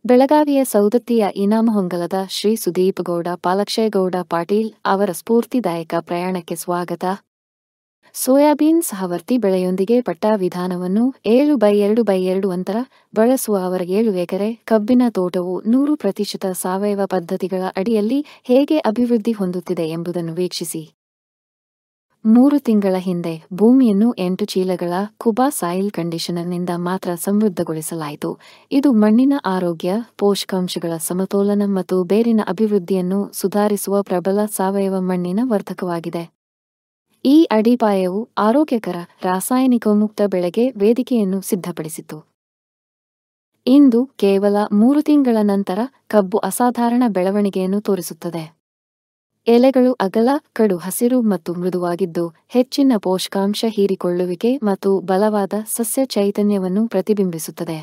ಬೆಳಗಾವಿಯ ಸೌದತ್ತಿಯ ಇನಾಮಹೊಂಗಲದ ಶ್ರೀ ಸುದೀಪ್ ಗೌಡ ಪಾಲಕ್ಷೇಗೌಡ ಪಾಟೀಲ್ ಅವರ ಸ್ಫೂರ್ತಿದಾಯಕ ಪ್ರಯಾಣಕ್ಕೆ ಸ್ವಾಗತ. ಸೋಯಾಬೀನ್ ಸಹವರ್ತಿ ಬೆಳೆಯೊಂದಿಗೆ ಪಟ್ಟಾ ವಿಧಾನವನ್ನು 7x2x2 ಅಂತರ ಬಳಸುವ ಅವರ 7 ಎಕರೆ ಕಬ್ಬಿನ ತೋಟವು 100% ಸಾವಯವ ಪದ್ಧತಿಗಳ ಅಡಿಯಲ್ಲಿ ಹೇಗೆ ಅಭಿವೃದ್ಧಿ ಹೊಂದುತ್ತಿದೆ ಎಂಬುದನ್ನು ವೀಕ್ಷಿಸಿ. 3 ತಿಂಗಳ ಹಿಂದೆ ಭೂಮಿಯನ್ನು 8 ಚೀಲಗಳ ಕುಬಾ ಸಾಯಿಲ್ ಕಂಡೀಷನರ್ನಿಂದ ಮಾತ್ರ ಸಮೃದ್ಧಗೊಳಿಸಲಾಯಿತು. ಇದು ಮಣ್ಣಿನ ಆರೋಗ್ಯ, ಪೋಷಕಾಂಶಗಳ ಸಮತೋಲನ ಮತ್ತು ಬೇರಿನ ಅಭಿವೃದ್ಧಿಯನ್ನು ಸುಧಾರಿಸುವ ಪ್ರಬಲ ಸಾವಯವ ಮಣ್ಣಿನ ವರ್ಧಕವಾಗಿದೆ. ಈ ಅಡಿಪಾಯವು ಆರೋಗ್ಯಕರ, ರಾಸಾಯನಿಕಮುಕ್ತ ಬೆಳೆಗೆ ವೇದಿಕೆಯನ್ನು ಸಿದ್ಧಪಡಿಸಿತು. ಇಂದು ಕೇವಲ 3 ತಿಂಗಳ ನಂತರ ಕಬ್ಬು ಅಸಾಧಾರಣ ಬೆಳವಣಿಗೆಯನ್ನು ತೋರಿಸುತ್ತದೆ. ಎಲೆಗಳು ಅಗಲ, ಕಡು ಹಸಿರು ಮತ್ತು ಮೃದುವಾಗಿದ್ದು, ಹೆಚ್ಚಿನ ಪೋಷಕಾಂಶ ಹೀರಿಕೊಳ್ಳುವಿಕೆ ಮತ್ತು ಬಲವಾದ ಸಸ್ಯ ಚೈತನ್ಯವನ್ನು ಪ್ರತಿಬಿಂಬಿಸುತ್ತದೆ.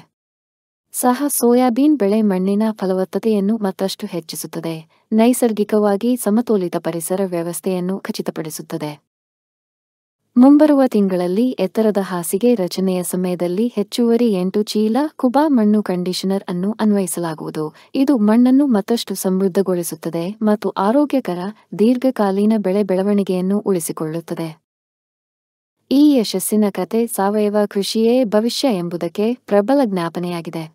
ಸೋಯಾಬೀನ್ ಬೆಳೆ ಮಣ್ಣಿನ ಫಲವತ್ತತೆಯನ್ನು ಮತ್ತಷ್ಟು ಹೆಚ್ಚಿಸುತ್ತದೆ, ನೈಸರ್ಗಿಕವಾಗಿ ಸಮತೋಲಿತ ಪರಿಸರ ವ್ಯವಸ್ಥೆಯನ್ನು ಖಚಿತಪಡಿಸುತ್ತದೆ. ಮುಂಬರುವ ತಿಂಗಳಲ್ಲಿ ಎತ್ತರದ ಹಾಸಿಗೆ ರಚನೆಯ ಸಮಯದಲ್ಲಿ ಹೆಚ್ಚುವರಿ 8 ಚೀಲ ಕುಬಾ ಮಣ್ಣು ಕಂಡೀಷನರ್ ಅನ್ನು ಅನ್ವಯಿಸಲಾಗುವುದು. ಇದು ಮಣ್ಣನ್ನು ಮತ್ತಷ್ಟು ಸಮೃದ್ಧಗೊಳಿಸುತ್ತದೆ ಮತ್ತು ಆರೋಗ್ಯಕರ, ದೀರ್ಘಕಾಲೀನ ಬೆಳೆ ಬೆಳವಣಿಗೆಯನ್ನು ಉಳಿಸಿಕೊಳ್ಳುತ್ತದೆ. ಈ ಯಶಸ್ಸಿನ ಕತೆ ಸಾವಯವ ಕೃಷಿಯೇ ಭವಿಷ್ಯ ಎಂಬುದಕ್ಕೆ ಪ್ರಬಲ ಜ್ಞಾಪನೆಯಾಗಿದೆ.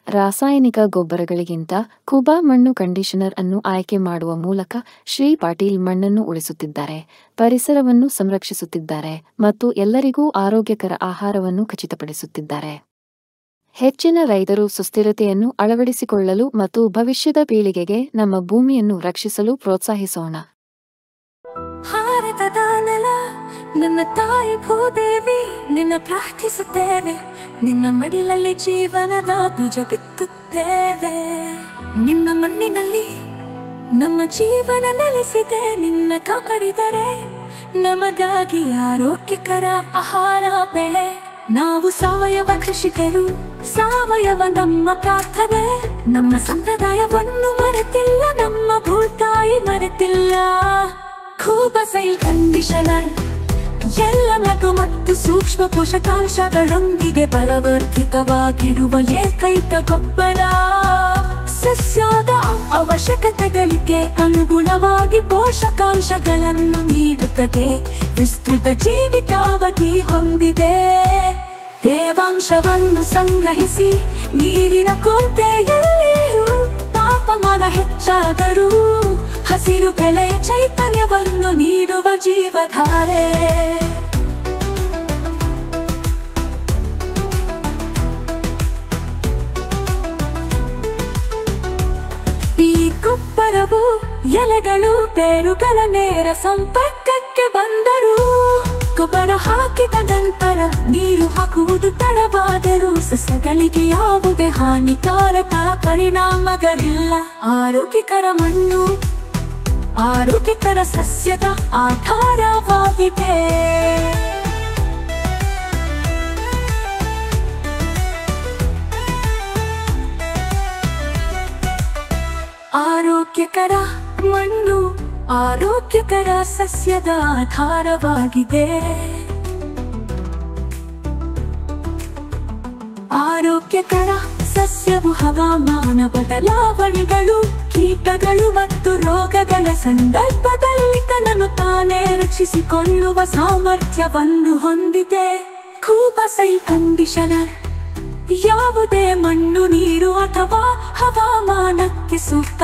ರಾಸಾಯನಿಕ ಗೊಬ್ಬರಗಳಿಗಿಂತ ಕುಬಾ ಮಣ್ಣು ಕಂಡೀಷನರ್ ಅನ್ನು ಆಯ್ಕೆ ಮಾಡುವ ಮೂಲಕ ಶ್ರೀ ಪಾಟೀಲ್ ಮಣ್ಣನ್ನು ಉಳಿಸುತ್ತಿದ್ದಾರೆ, ಪರಿಸರವನ್ನು ಸಂರಕ್ಷಿಸುತ್ತಿದ್ದಾರೆ ಮತ್ತು ಎಲ್ಲರಿಗೂ ಆರೋಗ್ಯಕರ ಆಹಾರವನ್ನು ಖಚಿತಪಡಿಸುತ್ತಿದ್ದಾರೆ. ಹೆಚ್ಚಿನ ರೈತರು ಸುಸ್ಥಿರತೆಯನ್ನು ಅಳವಡಿಸಿಕೊಳ್ಳಲು ಮತ್ತು ಭವಿಷ್ಯದ ಪೀಳಿಗೆಗೆ ನಮ್ಮ ಭೂಮಿಯನ್ನು ರಕ್ಷಿಸಲು ಪ್ರೋತ್ಸಾಹಿಸೋಣ. ಭಾರತದ ನೆಲ ನನ್ನ ತಾಯಿ ಭೂದೇವಿ, ನಿನ್ನ ಪ್ರಾರ್ಥಿಸುತ್ತೇವೆ. ನಿನ್ನ ಮಡಿಲಲ್ಲಿ ಜೀವನದ ಬೀಜ ಬಿತ್ತುತ್ತೇವೆ. ನಿನ್ನ ಮಣ್ಣಿನಲ್ಲಿ ನಮ್ಮ ಜೀವನ ನೆಲೆಸಿದೆ. ನಿನ್ನ ಕಾಪಾಡಿದರೆ ನಮಗಾಗಿ ಆರೋಗ್ಯಕರ ಆಹಾರ ಬೆಳೆ. ನಾವು ಸಾವಯವ ಕೃಷಿಕರು, ಸಾವಯವ ನಮ್ಮ ಪ್ರಾರ್ಥನೆ. ನಮ್ಮ ಸಂಪ್ರದಾಯವನ್ನು ಮರೆತಿಲ್ಲ, ನಮ್ಮ ಭೂತಾಯಿ ಮರೆತಿಲ್ಲ. ಕುಬಾ ಸಾಯಿಲ್ ಕಂಡೀಷನರ್ ಎಲ್ಲ ಲಘು ಮತ್ತು ಸೂಕ್ಷ್ಮ ಪೋಷಕಾಂಶಗಳೊಂದಿಗೆ ಬಲವರ್ಧಿತವಾಗಿರುವ ಏಕೈಕ ಗೊಬ್ಬರ. ಸಸ್ಯದ ಅವಶ್ಯಕತೆಗಳಿಗೆ ಅನುಗುಣವಾಗಿ ಪೋಷಕಾಂಶಗಳನ್ನು ನೀಡುತ್ತದೆ. ವಿಸ್ತೃತ ಜೀವಿತಾವಧಿ ಹೊಂದಿದೆ. ತೇವಾಂಶವನ್ನು ಸಂಗ್ರಹಿಸಿ ನೀರಿನ ಕೊರತೆಯಲ್ಲಿಯೂ ತಾಪಮಾನ ಹೆಚ್ಚಾದರೂ ಹಸಿರು ಬೆಳೆ ಚೈತನ್ಯವನ್ನು ನೀಡುವ ಜೀವಧಾರೆ. ಈ ಗೊಬ್ಬರವು ಎಲೆಗಳು, ಬೇರುಗಳ ನೇರ ಸಂಪರ್ಕಕ್ಕೆ ಬಂದರೂ ಗೊಬ್ಬರ ಹಾಕಿದ ನಂತರ ನೀರು ಹಾಕುವುದು ತಡವಾದರೂ ಸಸ್ಯಗಳಿಗೆ ಯಾವುದೇ ಹಾನಿಕಾರಕ ಪರಿಣಾಮಗಳಿಲ್ಲ. ಆರೋಗ್ಯಕರ ಮಣ್ಣು ಆರೋಗ್ಯಕರ ಸಸ್ಯದ ಆಧಾರವಾಗಿದೆ. ಆರೋಗ್ಯಕರ ಮಣ್ಣು ಆರೋಗ್ಯಕರ ಸಸ್ಯದ ಆಧಾರವಾಗಿದೆ. ಆರೋಗ್ಯಕರ ಸಸ್ಯವು ಹವಾಮಾನ ಬದಲಾವಣೆಗಳು, ಕೀಟಗಳು ಮತ್ತು ರೋಗಗಳ ಸಂದರ್ಭದಲ್ಲಿ ತನ್ನನ್ನು ತಾನೇ ರಕ್ಷಿಸಿಕೊಳ್ಳುವ ಸಾಮರ್ಥ್ಯವನ್ನು ಹೊಂದಿದೆ. ಕುಬಾ ಸಾಯಿಲ್ ಕಂಡೀಷನರ್ ಯಾವುದೇ ಮಣ್ಣು, ನೀರು ಅಥವಾ ಹವಾಮಾನಕ್ಕೆ ಸೂಕ್ತ.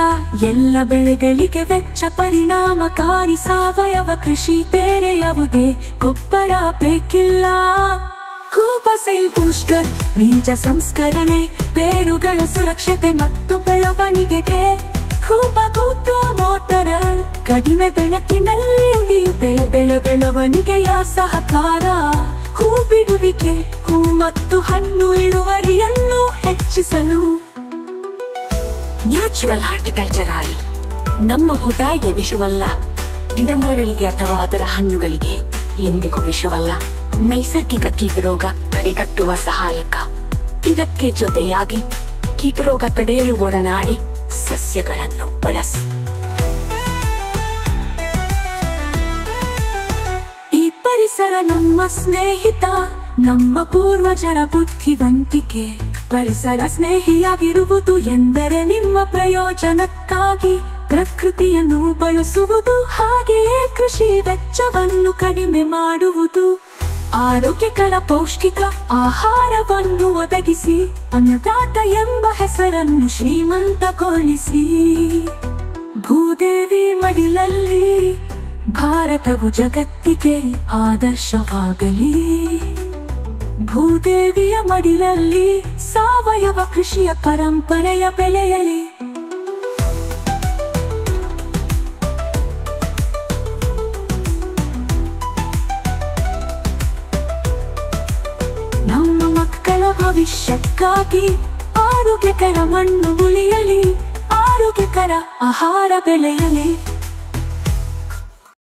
ಎಲ್ಲ ಬೆಳೆಗಳಿಗೆ ವೆಚ್ಚ ಪರಿಣಾಮಕಾರಿ ಸಾವಯವ ಕೃಷಿ. ಬೇರೆ ಯಾವುದೇ ಗೊಬ್ಬರ ಬೇಕಿಲ್ಲ. ಕುಬಾ ಸಾಯಿಲ್ ಬೂಸ್ಟರ್ ಬೀಜ ಸಂಸ್ಕರಣೆ, ಬೇರುಗಳ ಸುರಕ್ಷತೆ ಮತ್ತು ಬೆಳವಣಿಗೆಗೆ. ಕುಬಾ ಕೂತು ಮೋಟರ್ ಕಡಿಮೆ ಬೆಳಕಿನಲ್ಲಿ ಉಳಿಯುತ್ತೆ. ಬೆಳವಣಿಗೆಯ ಸಹಕಾರ. ಹೂ ಬಿಡುವಿಕೆ, ಹೂ ಮತ್ತು ಹಣ್ಣು ಇಳುವರಿಯನ್ನು ಹೆಚ್ಚಿಸಲು. ನ್ಯಾಚುರಲ್ ಹಾರ್ಟಿಕಲ್ಚರ್ ಆಯಿಲ್ ನಮ್ಮ ಭೂತಾಯಿಗೆ ವಿಷವಲ್ಲ. ಗಿಡಮರಗಳಿಗೆ ಅಥವಾ ಅದರ ಹಣ್ಣುಗಳಿಗೆ ಎಂದಿಗೂ ವಿಷವಲ್ಲ. ನೈಸರ್ಗಿಕ ಕೀಟರೋಗ ತಡೆಗಟ್ಟುವ ಸಹಾಯಕ. ಇದಕ್ಕೆ ಜೊತೆಯಾಗಿ ಕೀಟರೋಗ ತಡೆಯಲು ಒಡನಾಡಿ ಸಸ್ಯಗಳನ್ನು ಬಳಸಿ. ಈ ಪರಿಸರ ನಮ್ಮ ಸ್ನೇಹಿತ, ನಮ್ಮ ಪೂರ್ವಜರ ಬುದ್ಧಿವಂತಿಕೆ. ಪರಿಸರ ಸ್ನೇಹಿಯಾಗಿರುವುದು ಎಂದರೆ ನಿಮ್ಮ ಪ್ರಯೋಜನಕ್ಕಾಗಿ ಪ್ರಕೃತಿಯನ್ನು ಬಳಸುವುದು, ಹಾಗೆಯೇ ಕೃಷಿ ವೆಚ್ಚವನ್ನು ಕಡಿಮೆ ಮಾಡುವುದು. ಆರೋಗ್ಯಕರ ಪೌಷ್ಟಿಕ ಆಹಾರವನ್ನು ಒದಗಿಸಿ ಅನ್ನದಾತ ಎಂಬ ಹೆಸರನ್ನು ಶ್ರೀಮಂತಗೊಳಿಸಿ. ಭೂದೇವಿ ಮಡಿಲಲ್ಲಿ ಭಾರತವು ಜಗತ್ತಿಗೆ ಆದರ್ಶವಾಗಲಿ. ಭೂದೇವಿಯ ಮಡಿಲಲ್ಲಿ ಸಾವಯವ ಕೃಷಿಯ ಪರಂಪರೆಯ ಬೆಳೆಯಲಿ. ನಮ್ಮ ಮಕ್ಕಳ ಭವಿಷ್ಯಕ್ಕಾಗಿ ಆರೋಗ್ಯಕರ ಮಣ್ಣು ಉಳಿಯಲಿ, ಆರೋಗ್ಯಕರ ಆಹಾರ ಬೆಳೆಯಲಿ.